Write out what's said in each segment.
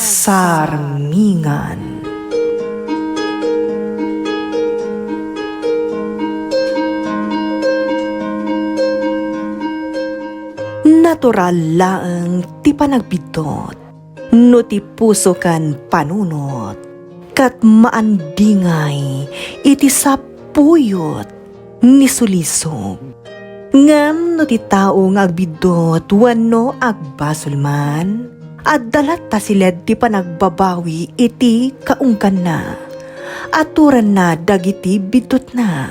Pagsarmingan. Natural laeng ti panagbitot, no ti puso kan panunot, kat maandingay iti sapuyot ni sulisog. Ngam no ti tao nga agbidot wano agbasol man, at dalat ta siled ti panagbabawi iti kaungkan na. Aturan na dagiti bidot na,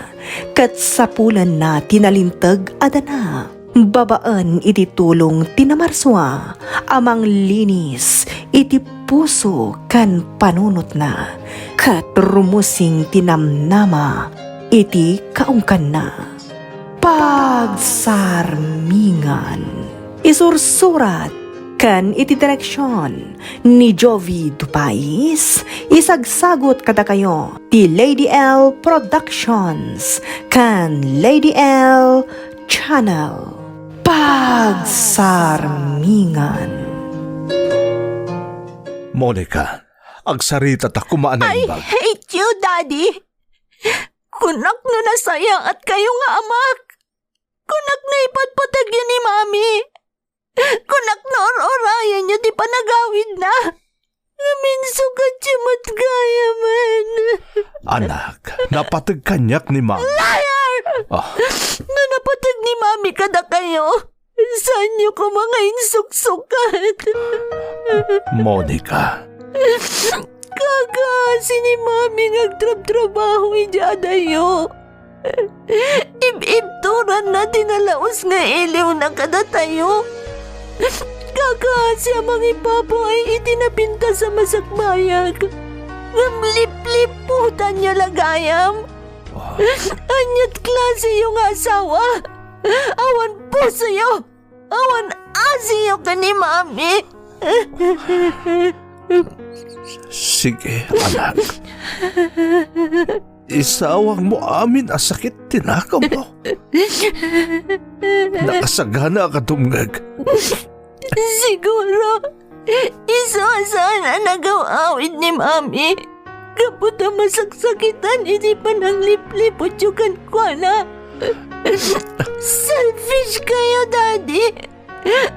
kat sapulan na tinalintag adana. Babaan iti tulong tinamarswa, amang linis iti puso kan panunot na, kat rumusing tinamnama iti kaungkan na. Pagsarmingan. Isursurat kan iti direksyon ni Jovi Dupais, isagsagot kada kayo ti Lady L Productions kan Lady L Channel. Pagsarmingan. Monica, agsarita ta kumaan na I imbag. hate you, Daddy. Kunak na nasayang at kayo nga amak. Kunak na ipatpatag yun ni Mami. Kunak na orayan nyo di panagawid na. Ngamin sugat siya matgaya man. Anak, napatag kanyak ni Mami. Liar! Ah, Na napatag ni Mami kada kayo. Saan nyo ko mga insuksukat? Monica, Kakasi ni Mami ngagtrab-trabaho ijadayo. Ibturan na tinalaos nga iliw na kada tayo. Kakasi amang ipapo ay itinapinta sa masakbayag. Ngamlip-liputan niya lagayam. Anyat klase yung asawa. Awan puso yo. Awan asiyo ka ni Mami. sige anak. Isawang mo amin ang sakit tinakaw mo. Nakasagana ka tumgag. Siguro, isa-sana nagawawid ni Mami. Kapot ang masaksakitan, hindi pa nang lip-lipot yung kankwana. Selfish kayo, Daddy.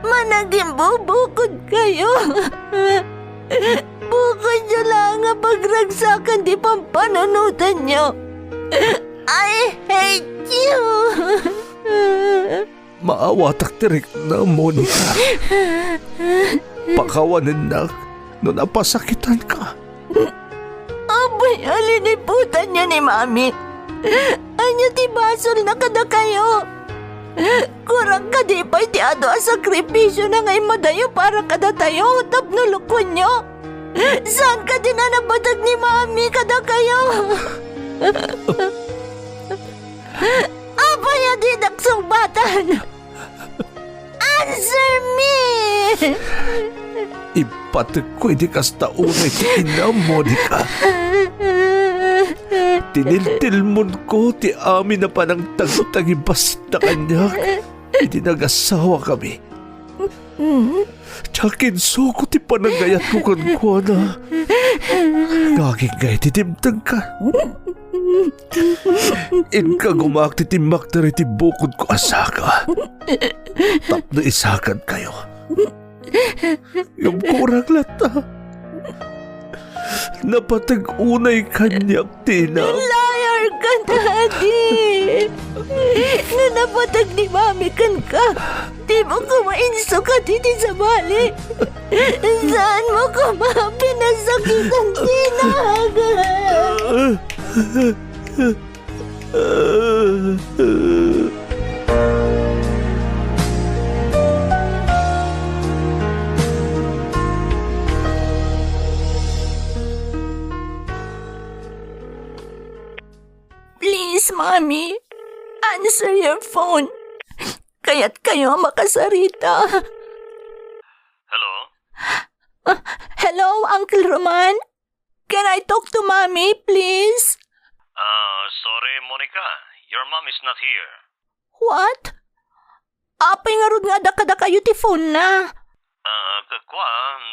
Managing bubukod kayo. Bukod nyo lang ang pagragsakan di pampanunutan nyo. I hate you. Maawa taktirik na, Monica. Pakawanan na no napasakitan ka. Aboy, aliniputan niya ni Mami. Anya ti basol na kada kayo. Kurang ka di pa iti ado ang sakripisyo na ngay madayo para kada tayo tapnulukon nyo. Saan ka din na nabatag ni Mami kada kayo? Aboy, adidak sumbatan. Answer me! Ipatik ko hindi kasta unay ti ina, Monica. Tiniltilmon ko ti amin na panang tagibas na kanya. Hindi nag-asawa kami. Tsakin suko ti panagayat ko kankwana. Gaging gay titimtang ka. Inka gumak ti timak na rin ti bukod ko asaka. Tap na isakan kayo. Yung kurang lata. Napatag-unay kanyak tinang. Liar ka, Daddy! Na napatag ni Mami kan ka. Di mo kumainsukat iti sa bali. Saan mo kumapinasakit ang tinag? Please, Mommy. Answer your phone. Kaya't kayo makasarita. Hello? Hello, Uncle Roman? Can I talk to Mommy, please? Sorry, Monica. Your mom is not here. What? Apay nga rod nga daka-daka yung ti phone na. Kwa,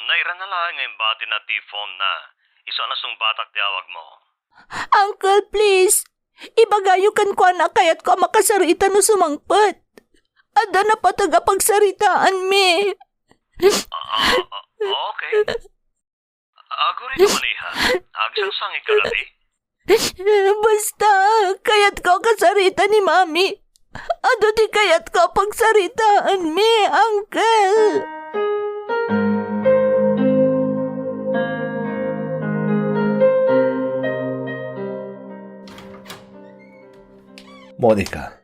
naira na lang ngayon bati na ti phone na. Iso na sung batak tiawag mo. Uncle, please. Ibagayo kan ko na kayat ko makasarita no sumangpet. Ada na pa tagapagsaritaan mi. Okay. Ako rin naman iha. Agsang ikagabi. Basta, kayat ko kasarita ni Mami. Ado di kayat ko pagsaritaan mi, Uncle. Monica,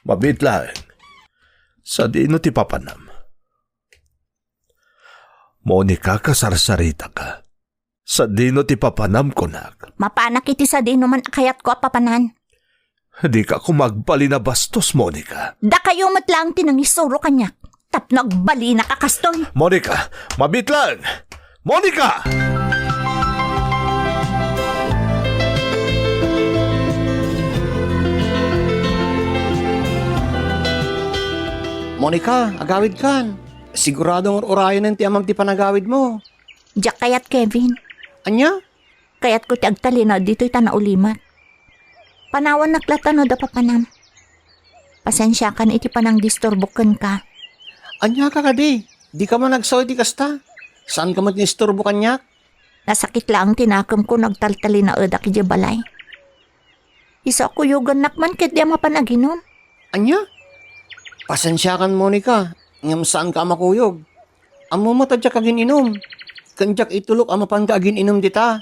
mabit lang. Sa dino ti papanam. Monica, kasarsarita ka. Sa dino ti papanam ko nak. Mapanak iti sa di naman kayat ko papanan. Di ka kumagbali na bastos, Monica. Da kayo matlang tinangisuro kanyak. Tapnog bali na kakastoy. Monica, mabit lang! Monica! Monica, agawid kan. Siguradong orayon ng ti amam ti panagawid mo. Diyak kayat Kevin. Anya? Kayat ko ti agtalinaw dito'y tanaulimat. Panawan naklatano da papanam. Pasensya kan iti panang disturbukan ka. Anya ka kadi? Di ka man nagsoy di kasta. Saan ka man tinisturbo kanyak? Nasakit lang tinakam ko nagtaltali na edak iti balay. Isa ko yugan nakman ket di mapanaginom. Anya? Pasensya kan, Monica. Ngam saan ka makuyog? Amo mo tadya kagin inom. Kanjak itulok ang mapangga agin inom dita.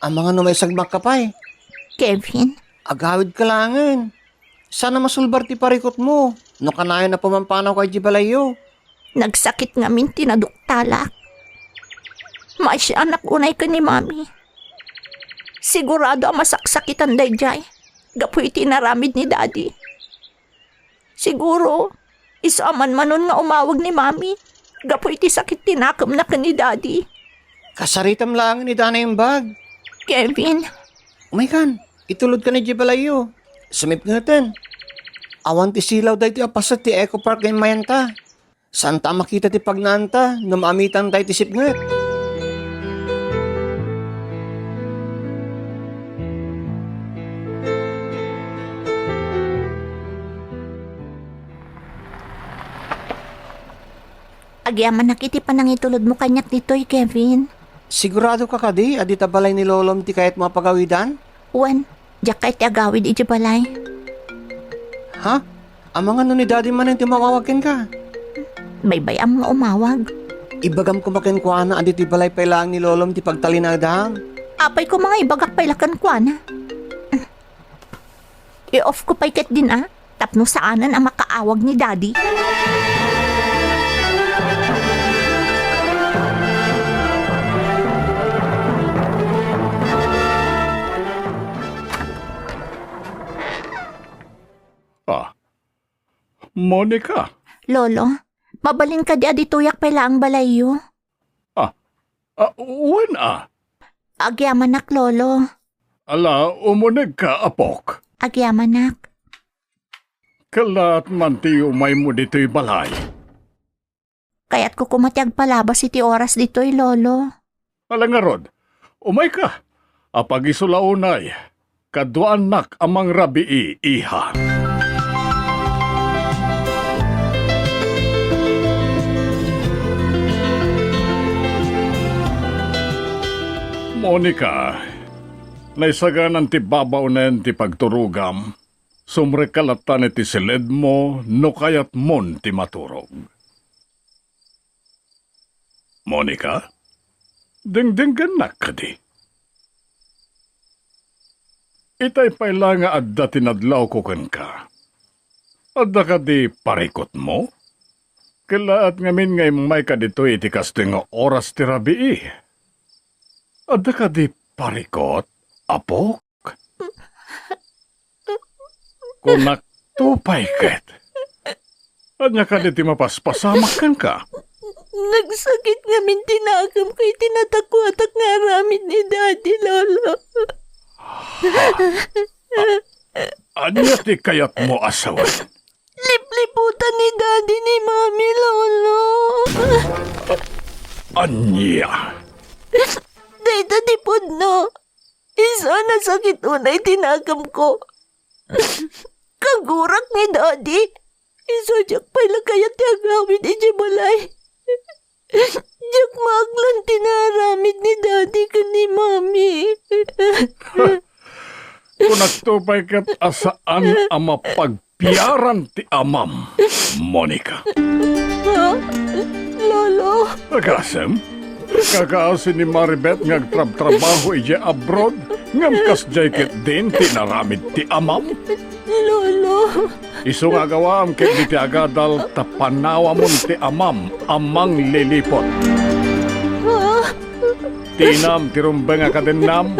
Ang mga numay sagmak kapay. Kevin, Agawid ka langan. Sana masulbar ti parikot mo. No kanayon na pumampanaw kay Jibalayo. nagsakit nga min tinaduktalak. Maisya anak unay ka ni Mami. Sigurado ang masaksakitan dayjay. Gapoy tinaramid ni Daddy. Siguro, isaman manon nga umawag ni Mami. Gapoy ti sakit tinakam na ka ni Daddy. Kasaritam lang ni Dana yung bag. Kevin, Umaykan, itulod ka ni Jibalayo. Sumip ngaten. Awan ti silaw dahi ti apasat ti Eco Park ng Mayanta. Saan ta makita ti pagnanta nga maamitan tayo ti sipngat. agyaman nakiti pa nang itulod mo kanyak dito'y Kevin. Sigurado ka kadi, adi tabalay ni Lolom ti kahit mga pagawidan? Wan, diyak kay ti agawid iti balay. Ha? Ang mga ni Daddy man ang timawawagin ka. Baybay ang mga umawag. Ibagam ko makinkwana adi ti balay pailang ni Lolom ti pagtalinadang. Apay ko mga ibagak pailakan ko na. I-off ko pa'y ket din Tapno saanan ang makaawag ni Daddy. Monica, Lolo, mabalin ka di adituyak pala ang balayo. uwan Agyamanak, Lolo. Ala, umunig ka, apok. Agyamanak. Kalat man ti umay mo dito'y balay. Kaya't ko kumatyag palabas iti oras dito'y, Lolo. Ala nga rod, umay ka. Apag isulaunay, kaduanak amang rabii, iha. Monica, naisaganan ti babaw na yan ti pagturugam, sumrekalatan iti silid mo, no kayat mon ti maturog. Monica, dingdinggan na ka di. Itay pala nga adda tinadlaw ko kan ka. Adda ka di parikot mo? Kilaat ngamin ngay may ka dito iti kasting oras ti rabii. Adda ka di parikot, apok? Kunak tupay ket. Anya ka di ti mapaspasamak kan ka? Nagsakit nga min tinakam kay tinatakwatak nga ramid ni Daddy, Lolo. Anya ti kayat mo asawan? Lipli liputan ni Daddy ni Mami, Lolo. Anya, Dito tipod no. Isa na sakit unay tinagam ko. Kagurak ni Daddy. Isa jak pala kaya tiagawin ni Jibalay. Jak maglan tinaramid ni Daddy ka ni Mami. kung nagtupay kat asaan ang mapagpiaran ti amam, Monica. Ha? Lolo? Agasem, kakaasin ni Maribeth ngagtrab-trabaho ije abroad, ngam kas jacket din tinaramid ti amam. Lolo? Isu nga gawam kay di ti agadal tapanawa mon ti amam, amang lilipot. Ha? Tinam ti rumbeng nga kadennam,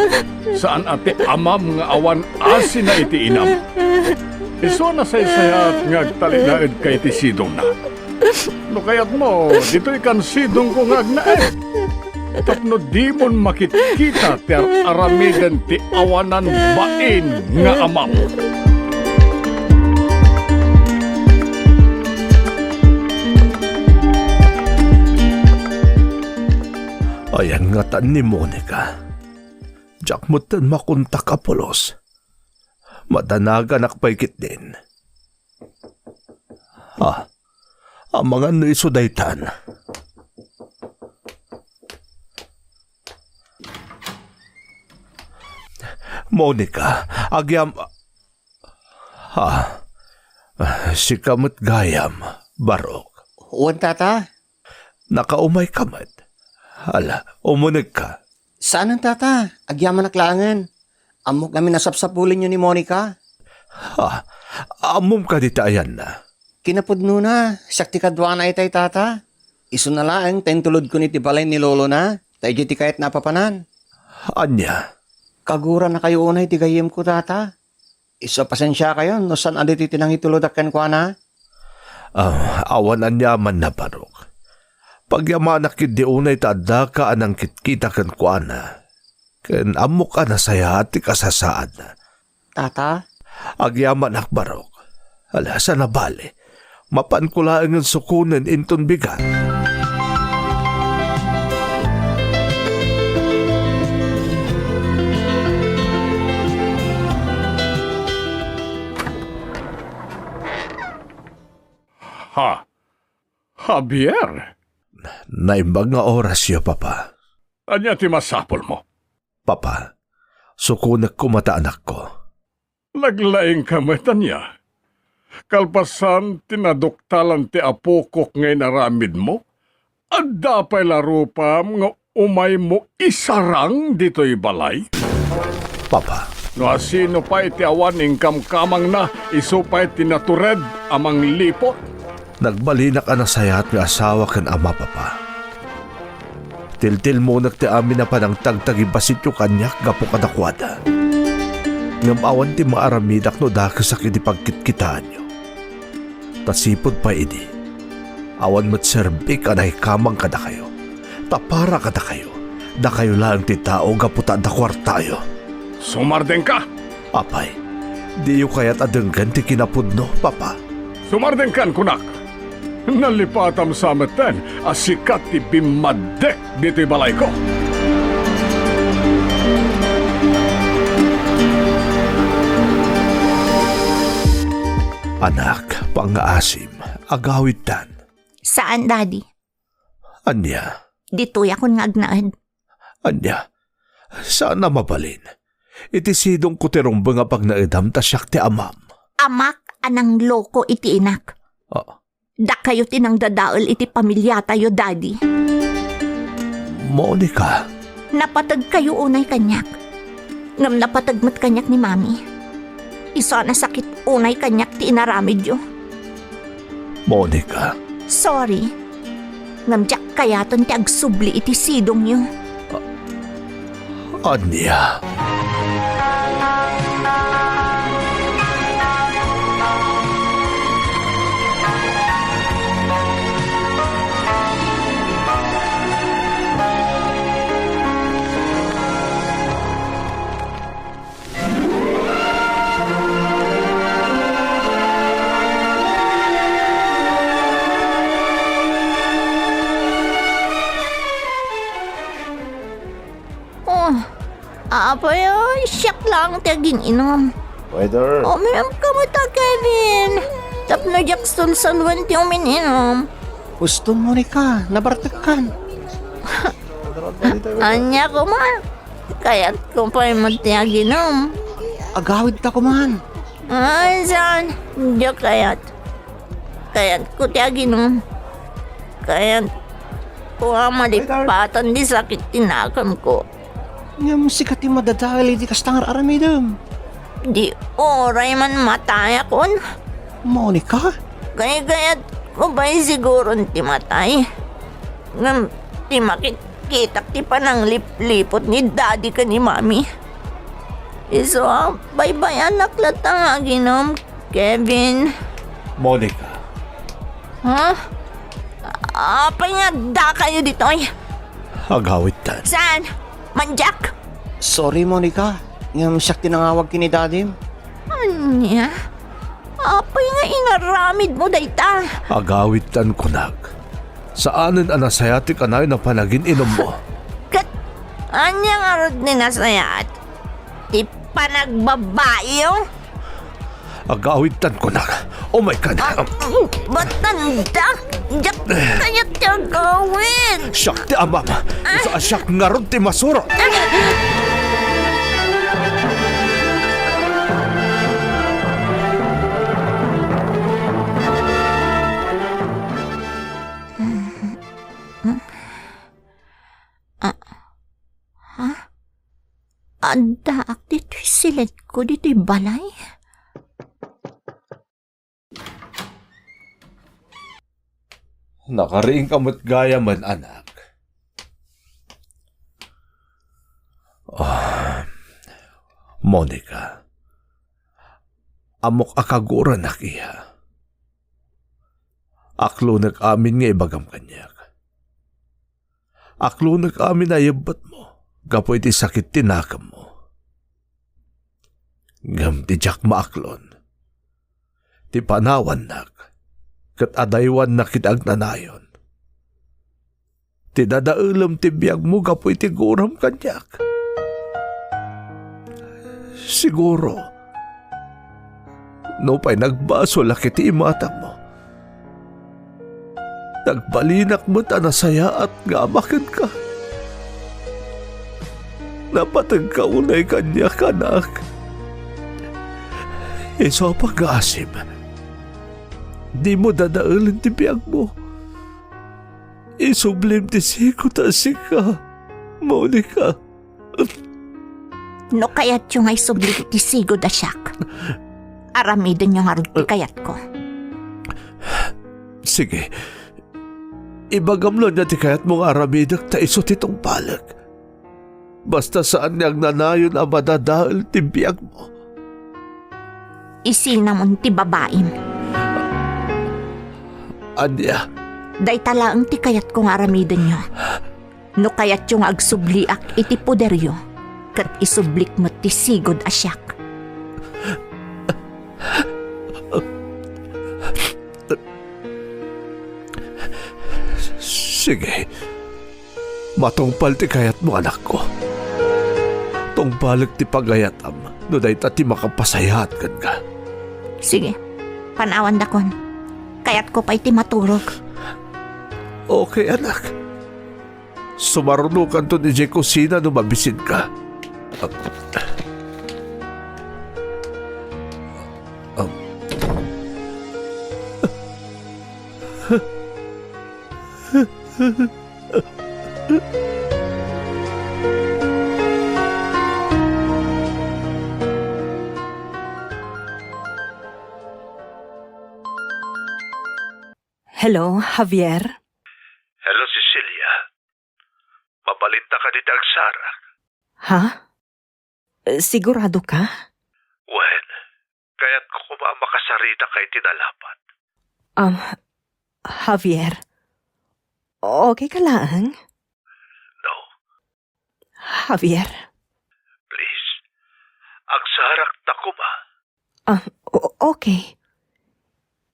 saan ati amam nga awan asin na iti inam. Isu na say-sayat ngagtalinaid kay ti sidong na. No kayat mo, dito ikan sidong ko ngagnaed. Tapno di mon makikita ti aramidan ti awanan bain nga amam. Ayan nga tan ni Monica. Diyak mo tan makuntak Apolos. Madanaga nakpaikit din. Ang mga naisudaytan. Monica, agyam... si kamot gayam, Barok. Uwan, tata. Nakaumay kamat. Hala, umunig ka. Saan ang tata? Agyaman naklangan. Amok kami nasapsapulin nyo ni Monica. Amom ka dita ayan na. Kinapudno na. Sakti kadwa na itay tata. Isu na lang, tentulod ko ni tibalay ni Lolo na. Tayo ti kahit napapanan. Anya, Kagura na kayo unay ti gayem ko tata. Isu pasensya kayo no san aditi tinang itulodakan ko na. awan anyaman na Barok. Pagyamanak kid di unay taadda ka anang kitkita kan kuana. Ken amok ka na saya ti kasasaad na. Tata? Agyaman ak Barok. Hala, sa nabali. Mapan ko lang ang sukunan inton bigat. Javier, Naimbag nga oras yo, Papa. anya ti masapol mo? Papa, sukunak ko mata anak ko. Naglaing kamatan niya. Kalpasan tinaduktalan ti apokok ngay naramid mo. At dapay larupam nga umay mo isarang dito'y balay. Papa, No asino pa iti awan ing kamkamang na iso pa iti natured amang lipot. nagbalinak ang sayat nga asawa kan ama, Papa. Tiltil mo ti amin na panang tagtagibasit yung kanyak gapo kadakwada. Ngamawan ti maaramidak no dakasakit ipagkitkitaan nyo. Tasipod pa idi. Awan mo't serbik anay kamang kada kayo. Tapara kada kayo. Da kayo lang ti tao gaputa da kwartayo. Sumardeng ka! Apay, di yu kaya't adenggan ti kinapudno, Papa. Sumardeng kan kunak! Nalipatam sa meten asikat ti bimadek dito'y balay ko. Anak, pangaasim, agawid tan. Saan, Daddy? Anya, Dito'y akong ngagnaad. anya, saan na mabalin? Iti sidong kutirong nga pag naidam ta siyak ti amam. Amak anang loko iti inak. Da kayo tinang dadaol iti pamilya tayo, Daddy. Monica, Napatag kayo unay kanyak. Ngam napatagmat kanyak ni Mami. Isa na sakit unay kanyak ti inaramid yo. Monica, Sorry. Ngam jak kayaton ti agsubli iti sidong yo. anya. Apay, siyak lang taging inom. Waiter. Minam ka mo ta, Kevin. Tapno Jackson salwan ti umininom. Gusto mo ni ka, nabartakan. Anya ko ma. Kaya't ko pa magtiyaginom. Agawid ta ko man. Ay, saan? Diyo kaya't. Kaya't ko tiyaginom. Kaya't ko malipatan di sakit tinakam ko. Ngam sikat yung madadali di kastangar aramidam. Di oray man mataya kon. Monica? Kaya't ko ba'y siguro ti matay. Ngam ti makikita ti panang lip-lipot ni daddy ka ni mami. Iso bye-bye anak latang aginom, Kevin. Monica. Ha? Apay nga da kayo dito ay. Agawid tan. Saan? Manjak? Sorry, Monica. Ngam siyak tinangawag kini dadim. Anya? Apay nga inaramid mo dayta. Agawid tan kunag. Saanan anasayati ka na panagin inom mo? Kat, anya nga rod ni nasayat? Ti panagbabae oh? Agawid tan kunag. Oh my God. Ba't nandak? Diyak kaya tiya gawin. Siyak ti amam. Isa asyak nga ron ti masuro. Anda ak dito'y silet ko dito'y balay. Nakariing kamot gaya man, anak. Monica. Amok akagura na kiya. Aklo nag-amin nga ibagam kanyak. Aklo nag-amin na yabat mo. Gapoy ti sakit tinakam mo. Ngam ti jak maaklon. Ti panawan nak. Kat adaywan na kitag nanayon. Ti dadaulam ti biyag mo gapoy ti guram kanyak. Siguro. No pa'y nagbaso laki ti imatang mo. Nagbalinak mo ta nasaya at gamakan ka. Napatag ka unay kanya kanak. Iso pag-asim. Di mo dadaalin ti biyag mo. Isublim ti siko ta sika. Monica. No kayat yung ay sublik ti sigo da siyak. Aramidin yung harod ti kayat ko. Sige. Ibagamlo niya ti kayat mong aramidak ta iso titong palag. Basta saan niyang nanayon ang madadahal ti biyag mo. Isinamon ti babaim. Anya. Day talaang ti kayat kong aramidin nyo. No kayat yung agsubliak iti poderyo. Kat isublik mo ti sigod asyak. Sige. Matungpal ti kayat mo, anak ko. Tungpalag ti pagayatam. No day ta ti makapasayat kan ka. Sige, panawan dakon. Kayat ko pa'y ti maturog. Okay, anak. Sumarunukan to ni Jay Kusina no mabisin ka. Hello, Javier? Hello, Cecilia. Mabalinta ka dito ang Sara. Ha? Sigurado ka? Well, kaya't ko makasarita kay tinalapat. Javier, okay ka lang? No, Javier, please. Ang sarak ta ko ba? okay.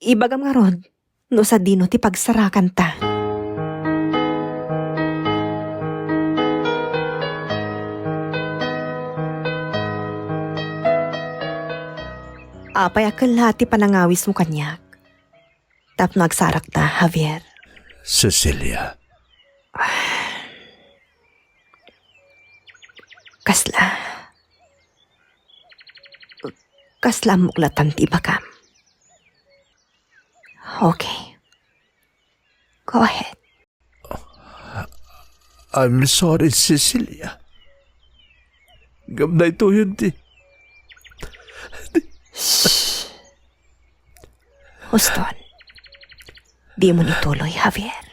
Ibagam nga ron, no sa dino ti pagsarakan ta. Apay akal lahat ti panangawis mo kanyak. Tapno agsarak ta, Javier. Cecilia, Kasla muklatan ti bakam. Okay. Go ahead. I'm sorry, Cecilia. Gamnay to yun, ti. Huston. Di mo nituloy, Javier.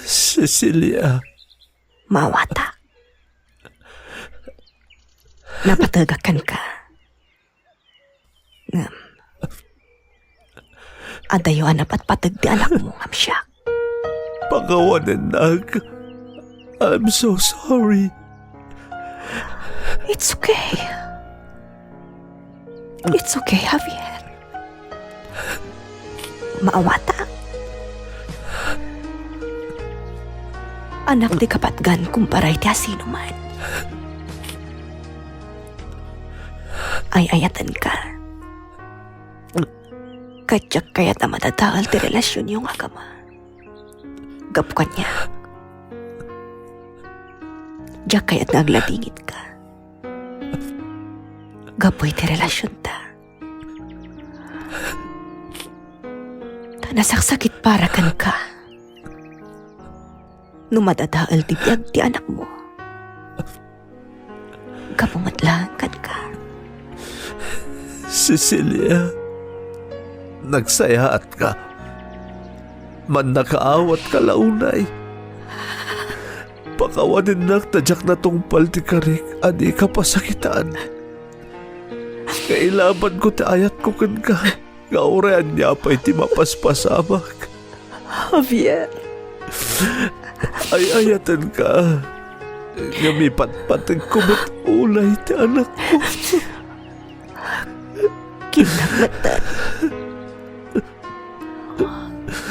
Cecilia. Mawata. Napatagakan ka. Adayo anak at patag di anak mo, Amsyak. Pagawanan nag. I'm so sorry. It's okay. It's okay, Javier. Maawata. Anak di kapatgan kumparay ti asino man. Ay ayatan ka. Katyak kaya ta matatagal ti relasyon yung agama. Gapukan niya. Diyak kaya't nagladingit ka. Gapoy ti relasyon ta. Nasaksakit para kan ka. Numadadaal ti biyag ti anak mo. Kapumatlaan kan ka. Cecilia, nagsayaat ka. Man nakaawat ka launay. Pakawanin tadyak na tungpal ti karik, adi ka pasakitaan. Kailaban ko ti ayat ko kan ka. Gaurean niya pa'y ti mapaspasamak. Javier. Ay ayatan ka. Gamipat-patag kumot ulay ti anak ko. Kinamatan.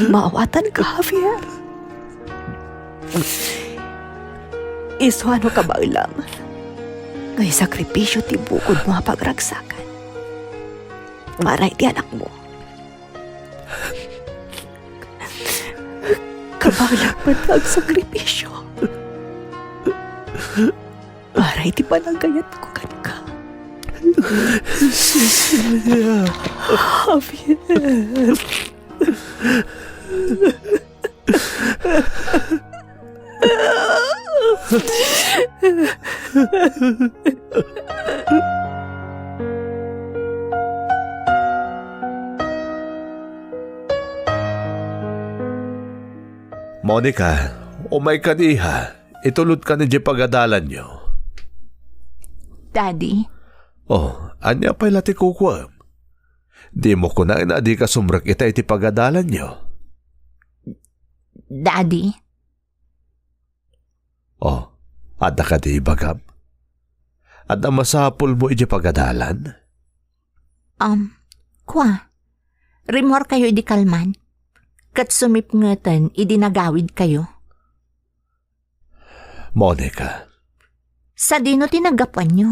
Maawatan ka, Javier. Iswano ka ba ulam? Ngay sakripisyo ti bukod mo pagragsakan. Maray ti anak mo. Kabalang man ang sakripisyo. Maray ti panagayat ko kan ka. Cecilia. Javier. Monica, umay ka diha. Itulod ka ni di pagadalan nyo. Daddy, Oh, anya pa'y lati kukwam. Di mo ko na di ka sumrak ita iti pagadalan nyo. Daddy, Oh, ada ka di bagam. Ada masapul mo iti pagadalan? kwa, rimor kayo di kalman. Kat sumipngatan, idinagawid kayo. Monica, Sa dino tinagapan nyo.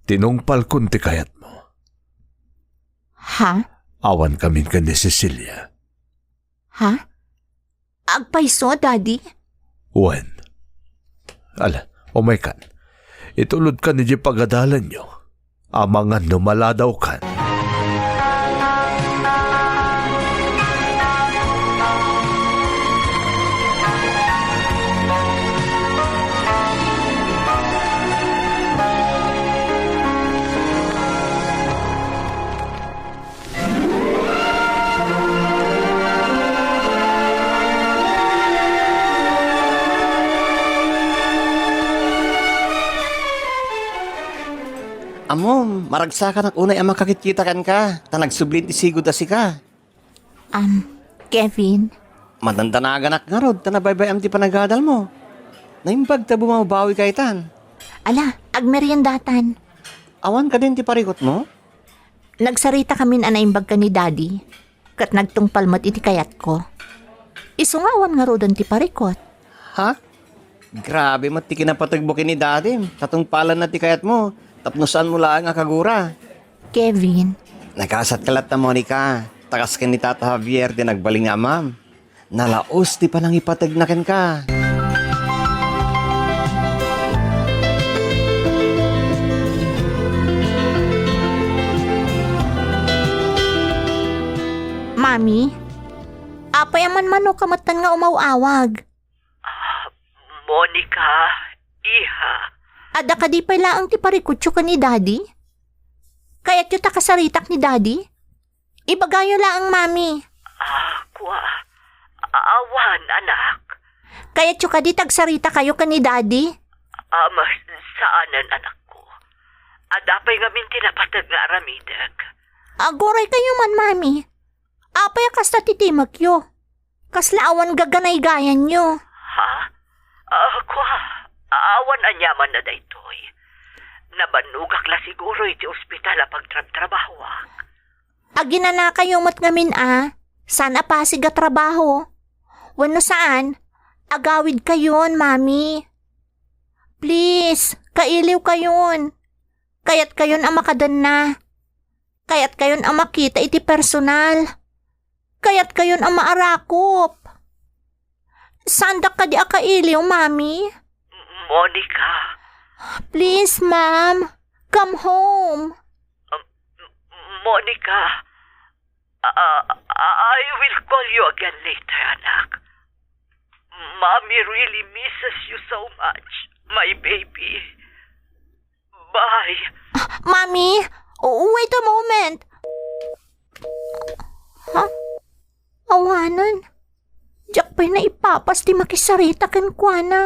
tinungpal kunti kayat mo. Ha? Awan kamin ka ni Cecilia. Ha? Agpaiso, Daddy? Wen. Ala, umay kan. Itulod ka ni di pagadalan nyo. Amangan no maladaw kan. Amo, maragsakan ang unay ang makakikita kan ka. Ta nagsublin ti sigod asi ka. Kevin, Madandanagan nga rod, ta nabaybay am ti panagadal mo. Naimbag ta bumabawi kay tan. ala, agmeryendatan. Awan ka din ti parikot mo? Nagsarita kami na naimbag ka ni Daddy. Kat nagtungpalmat iti kayat ko. Isungawan nga rodan ti parikot. Ha? Grabe mo, ti kinapatagbukin ni daddy. Tatong palan na ti kayat mo. Tapnosan mo lang nga kagura. Kevin, Nagkasat kalat na Monica. Takas ka ni Tata Javier din nagbaling nga ma'am. Nalaos ti pa nang ipatagnakan ka. Mami, apay man mano kamatan nga umawawag. Monica, iha. Ada ka di pala ang ti parikutso ka ni daddy? Kaya't yung takasaritak ni daddy? Ibagayo lang ang mami. Aqua, awan anak. Kaya't yung kadi tagsarita kayo ka ni daddy? Ama, saanan anak ko? Adapay nga min tinapatag nga aramidag. Agoray kayo man, mami. Apay kas na titimag yo. Kaslaawan gaganay gayan nyo. Ha? Aqua, awan anyaman na daytoy. Nabanugak la siguro iti ospital a pagtrabahoang. Agina na kayo mat ngamin Sana pa siga trabaho. Wano saan? Agawid kayon, mami. Please, kailiw kayon. Kayat kayon ang makadan na. Kayat kayon ang makita iti personal. Kayat kayon ang maarakop. Sandak ka di akailiw, mami. Monica, Please, ma'am. Come home. Monica, I will call you again later, anak. Mommy really misses you so much, my baby. Bye. Mami, wait a moment. Ha? Awanan. Diyak pa'y na ipapas di makisarita kan kwa na.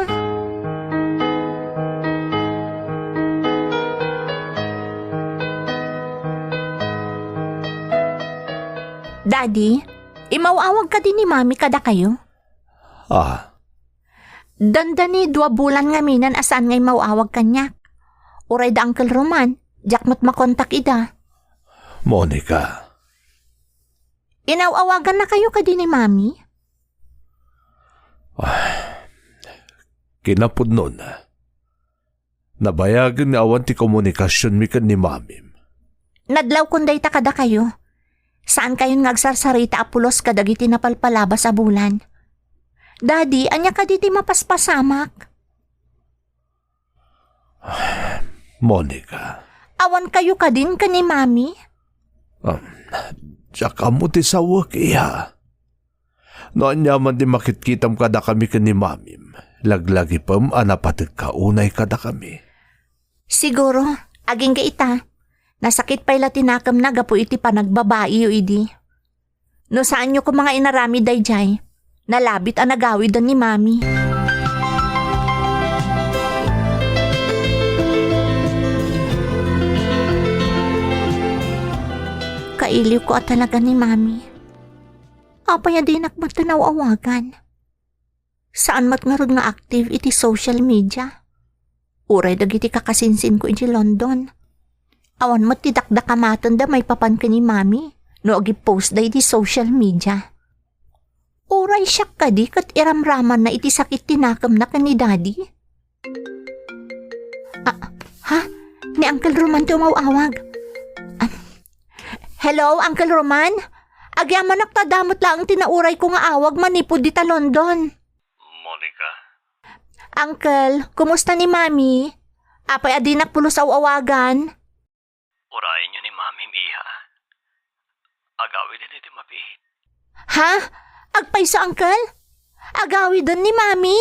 Daddy, imawawag ka din ni Mami kada kayo? Dandani 2 bulan nga minan asan ngay mawawag kanyak. Uray da Uncle Roman, jak mo't makontak ida. Monica, Inawawagan na kayo ka din ni Mami? kinapod nun. Nabayagan nga awan ti komunikasyon mi kan ni mamim. Nadlaw kunday ta kada kayo. Saan kayon ngagsarsarita apulos kadagiti napalpalabas a bulan? Daddy, anya ka diti mapaspasamak? Monica, Awan kayo ka din ka ni Mami? tsaka mo ti sawak iya. Noon yaman di makitkitam kada kami kan ni mamim. Laglagi pam anapatid ka unay kada kami. Siguro, aging ka ita. Nasakit pa'y latinakam na gapo iti panagbabae o idi. No saan nyo ko mga inarami dayjay, nalabit ang nagawidan ni Mami. Kailiw ko at talaga ni Mami. Apay din akmatanaw awagan. Saan mat nga rod nga active iti social media? Uray dagiti kakasinsin ko iti London. Awan mo ti dakdakamatan da may papan ka ni Mami no agi-post da iti social media. Uray siya ka di kat iramraman na iti sakit tinakam na ka ni Daddy. Ha? Ni Uncle Roman tumawawag. Hello, Uncle Roman? Agyaman nagtadamot lang tinauray ko nga awag manipod dita London. Monica, Uncle, kumusta ni Mami? Apay adinak pulos awagan. urayan niyo ni Mami iha. Agawi din iti mapihit. Ha? Agpay sa Uncle? Agawi doon ni Mami?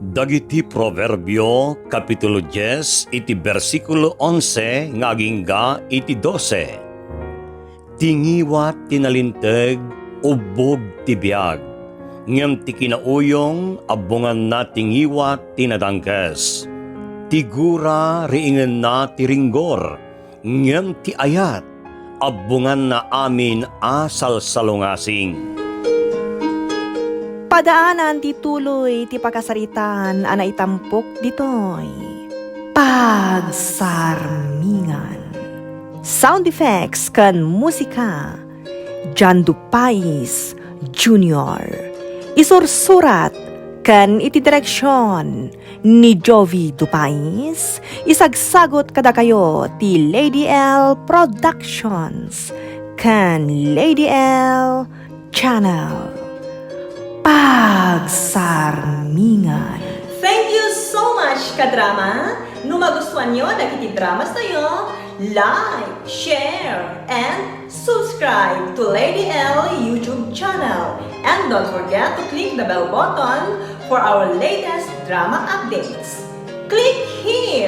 Dagiti Proverbio, Kapitulo 10, iti versikulo 11, ngagingga iti 12. Tingiwat tinalinteg, ubog ti biag. Ngem ti kinauyong, abungan na tingiwat tinadangkes. Tigura riingen na ti ringgor, ngem ti ayat, abungan na amin asal salungasing. Padaanan ti tuloy ti pakasaritan ana itampok ditoy. Pagsarmingan. Sound effects kan musika. John Dupais Jr. Isursurat kan iti direksyon ni Jovi Dupais. Isagsagot kada kayo ti Lady L Productions kan Lady L Channel. Pagsarmingan. Thank you so much, kadrama. No magustuhan nyo nakiti dramas tayo, like, share, and subscribe to Lady L YouTube channel. And don't forget to click the bell button for our latest drama updates. Click here